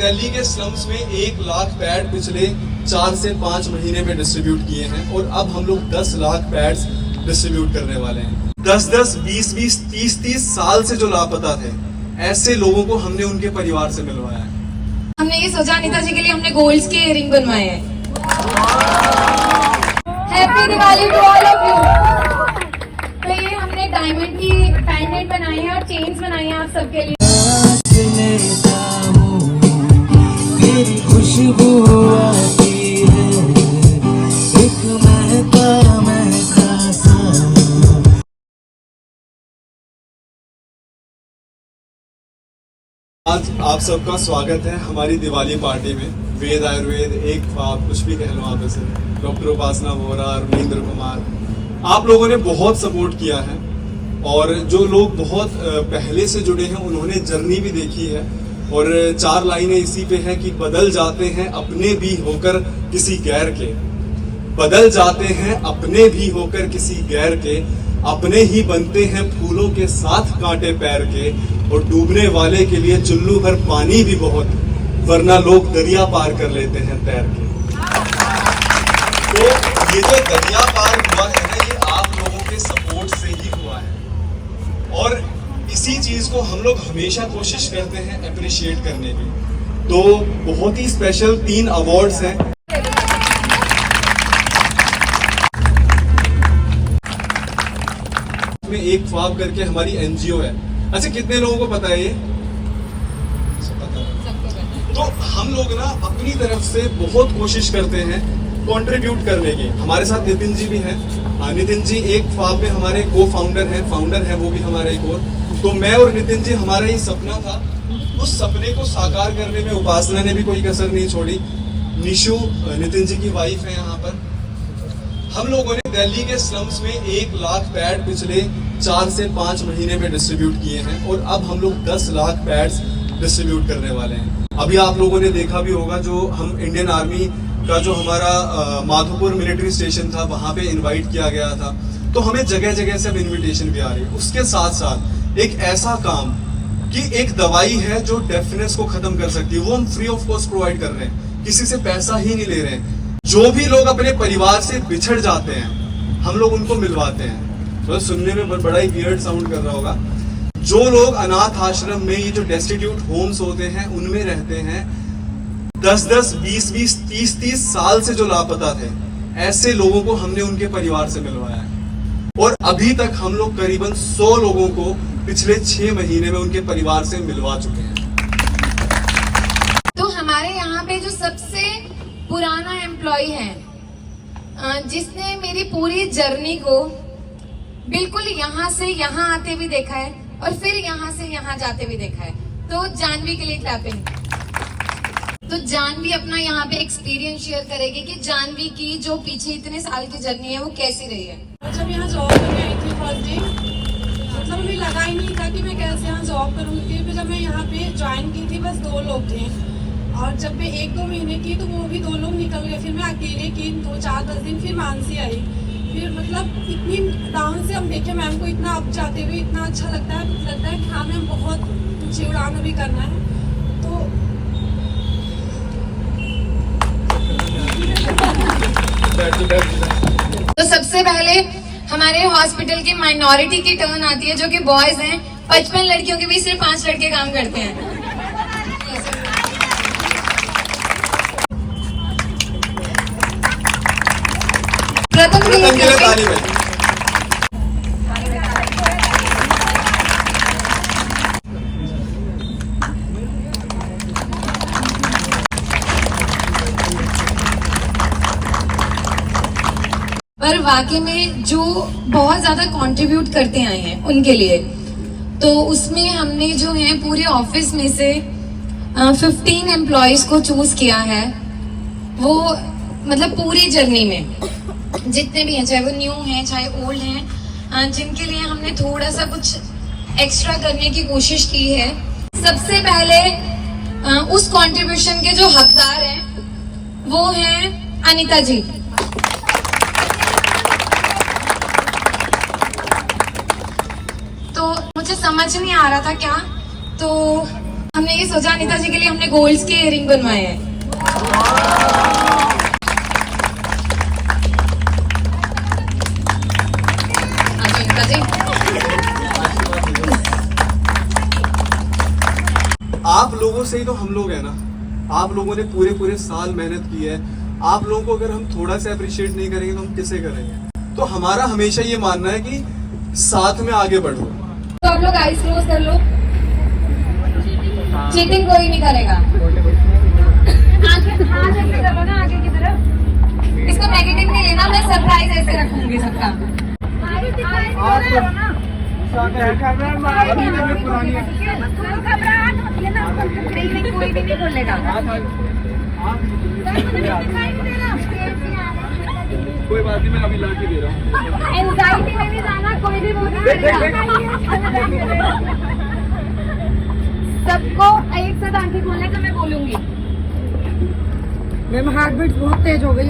दिल्ली के स्लम्स में 1 लाख पैड पिछले 4 से 5 महीने में डिस्ट्रीब्यूट किए हैं और अब हम लोग 10 लाख पैड्स डिस्ट्रीब्यूट करने वाले हैं। 10-10, 20-20, 30-30 साल से जो लापता थे, ऐसे लोगों को हमने उनके परिवार से मिलवाया है। हमने ये सोचा अनिता जी के लिए हमने गोल्ड्स के इयररिंग बनवाए हैं। Happy Diwali to all of you. तो ये हमने डायमंड की पेंडेंट बनाई है और चेन्स बनाई है आप सबके लिए। तेरी खुशबू आती है, एक महका सा। आज आप सबका स्वागत है हमारी दिवाली पार्टी में। वेद आयुर्वेद एक ख्वाब, कुछ भी कह लो आप इसे, डॉक्टर उपासना वोरा, रविंद्र कुमार, आप लोगों ने बहुत सपोर्ट किया है और जो लोग बहुत पहले से जुड़े हैं उन्होंने जर्नी भी देखी है। और 4 लाइनें इसी पे हैं कि बदल जाते हैं अपने भी होकर किसी गैर के, बदल जाते हैं अपने भी होकर किसी गैर के, अपने ही बनते हैं फूलों के साथ कांटे पैर के, और डूबने वाले के लिए चुल्लू भर पानी भी बहुत, वरना लोग दरिया पार कर लेते हैं तैर के। तो ये जो दरिया पार हुआ है ना, ये आप लोगों के सपोर्ट से ही हुआ है और इसी चीज को हम लोग हमेशा कोशिश करते हैं अप्रिशिएट करने की। तो बहुत ही स्पेशल 3 अवार्ड्स हैं। में एक ख्वाब करके हमारी एनजीओ है। अच्छा, कितने लोगों को पता है ये? तो हम लोग ना अपनी तरफ से बहुत कोशिश करते हैं कंट्रीब्यूट करने की। हमारे साथ नितिन जी भी हैं। नितिन जी एक ख्वाब में हमारे को फाउंडर हैं वो भी हमारे एक और। तो मैं और नितिन जी, हमारा ही सपना था, उस सपने को साकार करने में उपासना ने भी कोई कसर नहीं छोड़ी। निशु नितिन जी की वाइफ है यहाँ पर। हम लोगों ने दिल्ली के स्लम्स में 1 लाख पैड पिछले 4 से 5 महीने में डिस्ट्रीब्यूट किए हैं और अब हम लोग 10 लाख पैड्स डिस्ट्रीब्यूट करने वाले हैं। अभी आप लोगों ने देखा भी होगा, जो हम इंडियन आर्मी का जो हमारा माधोपुर मिलिट्री स्टेशन था, वहां पे इनवाइट किया गया था। तो हमें जगह जगह से अब इन्विटेशन भी आ रही है। उसके साथ साथ एक ऐसा काम कि एक दवाई है जो डेफनेस को खत्म कर सकती है, वो हम फ्री ऑफ कॉस्ट प्रोवाइड कर रहे हैं, किसी से पैसा ही नहीं ले रहे हैं। जो भी लोग अपने परिवार से बिछड़ जाते हैं, हम लोग उनको मिलवाते हैं। तो सुनने में बड़ा ही वियर्ड साउंड कर रहा होगा। जो लोग अनाथ आश्रम में, ये जो डेस्टिट्यूट होम्स होते हैं, उनमें रहते हैं, 10-10, 20-20, 30-30 साल से जो लापता थे, ऐसे लोगों को हमने उनके परिवार से मिलवाया है। और अभी तक हम लोग करीबन 100 लोगों को पिछले 6 महीने में उनके परिवार से मिलवा चुके हैं। तो हमारे यहाँ पे जो सबसे पुराना एम्प्लॉय है, जिसने मेरी पूरी जर्नी को बिल्कुल यहाँ से यहाँ आते भी देखा है और फिर यहाँ से यहाँ जाते भी देखा है, तो जानवी के लिए क्लैपिंग। तो जानवी अपना यहाँ पे एक्सपीरियंस शेयर करेगी कि जानवी की जो पीछे इतने साल की जर्नी है वो कैसी रही है। जब यहाँ जॉब करने आई थी फर्स्ट डे, मतलब मुझे लगा ही नहीं था कि मैं कैसे यहाँ जॉब करूँगी। फिर जब मैं यहाँ पे ज्वाइन की थी, बस 2 लोग थे, और जब मैं 1-2 महीने की तो वो भी 2 लोग निकल गए। फिर मैं अकेले की 2-4-10 दिन, फिर मानसी आई। फिर मतलब इतनी डाउन से हम देखे मैम को इतना अप जाते हुए, इतना अच्छा लगता है कि हाँ मैम बहुत ऊंची उड़ान भी करना है। तो सबसे पहले हमारे हॉस्पिटल की माइनॉरिटी की टर्न आती है, जो कि बॉयज हैं। 55 लड़कियों के बीच सिर्फ 5 लड़के काम करते हैं। प्रथम के लिए ताली बजाएं। पर वाकई में जो बहुत ज्यादा कंट्रीब्यूट करते आए हैं उनके लिए, तो उसमें हमने जो है पूरे ऑफिस में से 15 एम्प्लॉयज को चूज किया है। वो मतलब पूरी जर्नी में जितने भी हैं, चाहे वो न्यू हैं चाहे ओल्ड हैं, जिनके लिए हमने थोड़ा सा कुछ एक्स्ट्रा करने की कोशिश की है। सबसे पहले उस कंट्रीब्यूशन के जो हकदार हैं वो हैं अनिता जी। तो मुझे समझ नहीं आ रहा था क्या, तो हमने ये सोचा अनीता जी के लिए हमने गोल्ड्स के इयररिंग बनवाए हैं। हाँ जी अनीता जी। आप लोगों से ही तो हम लोग हैं ना। आप लोगों ने पूरे साल मेहनत की है। आप लोगों को अगर हम थोड़ा सा अप्रिशिएट नहीं करेंगे तो हम किसे करेंगे। तो हमारा हमेशा ये मानना है कि साथ में आगे बढ़ो। तो आप लोग आइज क्लोज कर लो। चीटिंग कोई नहीं करेगा। आगे की तरफ। इसको नेगेटिव नहीं लेना, मैं सरप्राइज ऐसे रखूंगी सबका। कोई भी नहीं बोलेगा। कोई बात नहीं, मैं अभी ला के दे रहा हूँ। एंजाइटी में नहीं जाना, कोई भी बोल सबको एक साथ आंखें खोलने का मैं बोलूंगी। मैम हार्ट बीट बहुत तेज हो गई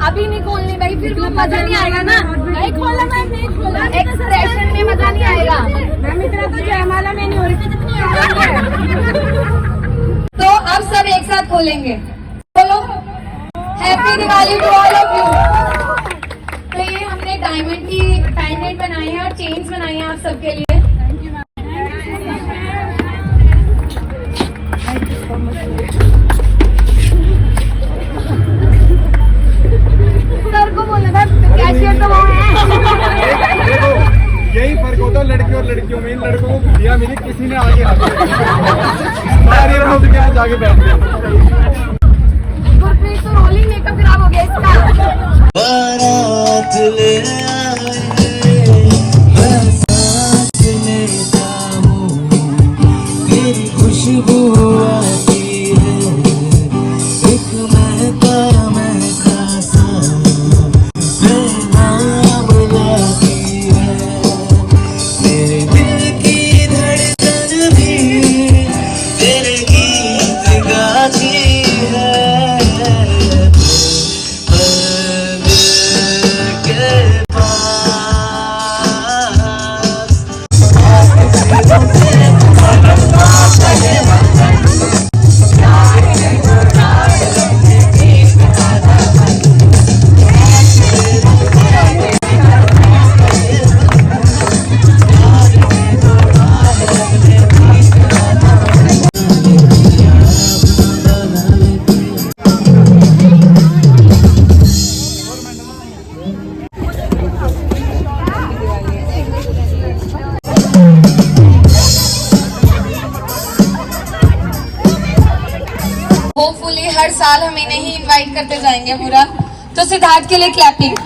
अभी नहीं खोलनी भाई, फिर वो मजा नहीं आएगा ना। नहीं खोला मैम, नहीं खोला। एक्सप्रेशन में मजा नहीं आएगा। मैम इतना तो जयमाला में नहीं हो रही। तो अब सब एक साथ खोलेंगे। बोलो happy Diwali to all of you. तो ये हमने डायमंड की पेंडेंट बनाई है और चेन्स बनाई है आप सबके लिए। सर को बोलना था कैशियर तो वो है। यही फर्क होता है लड़के और लड़कियों में। इन लड़कों को दिया मिली, किसी ने आगे जाके बैठ गया। गुरप्रीत तो रोलिंग मेकअप खराब हो गया इसका। बारात ले आए, मैं साथ लेता हूँ, तेरी खुशबू आती है, एक महका महका सा बेनाम लाती है, मेरे दिल की धड़कन भी तेरे गीत गाती है। होपफुली हर साल हम इन्हें ही इनवाइट करते जाएंगे पूरा। तो सिद्धार्थ के लिए क्लैपिंग।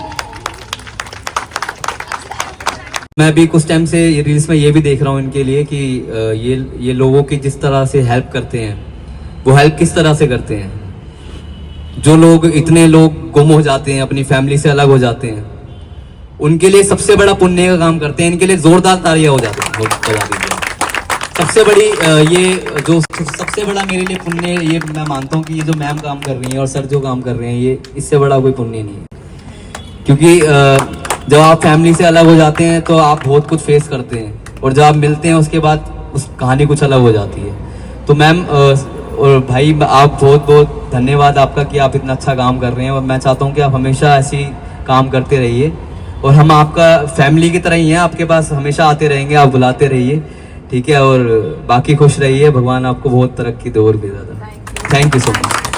मैं भी कुछ टाइम से रील्स में ये भी देख रहा हूँ इनके लिए कि ये लोगों की जिस तरह से हेल्प करते हैं, वो हेल्प किस तरह से करते हैं। जो लोग इतने लोग गुम हो जाते हैं, अपनी फैमिली से अलग हो जाते हैं, उनके लिए सबसे बड़ा पुण्य का काम करते हैं। इनके लिए जोरदार तालियां हो जाती हैं, बजा दीजिए। सबसे बड़ी ये जो सबसे बड़ा मेरे लिए पुण्य ये मैं मानता हूँ कि ये जो मैम काम कर रही हैं और सर जो काम कर रहे हैं, ये इससे बड़ा कोई पुण्य नहीं है। क्योंकि जब आप फैमिली से अलग हो जाते हैं तो आप बहुत कुछ फेस करते हैं, और जब आप मिलते हैं उसके बाद उस कहानी कुछ अलग हो जाती है। तो मैम और भाई, आप बहुत बहुत धन्यवाद आपका कि आप इतना अच्छा काम कर रहे हैं, और मैं चाहता हूँ कि आप हमेशा ऐसी काम करते रहिए, और हम आपका फैमिली की तरह ही हैं, आपके पास हमेशा आते रहेंगे, आप बुलाते रहिए, ठीक है। और बाकी खुश रहिए, भगवान आपको बहुत तरक्की दे और भी ज़्यादा। Thank you so much.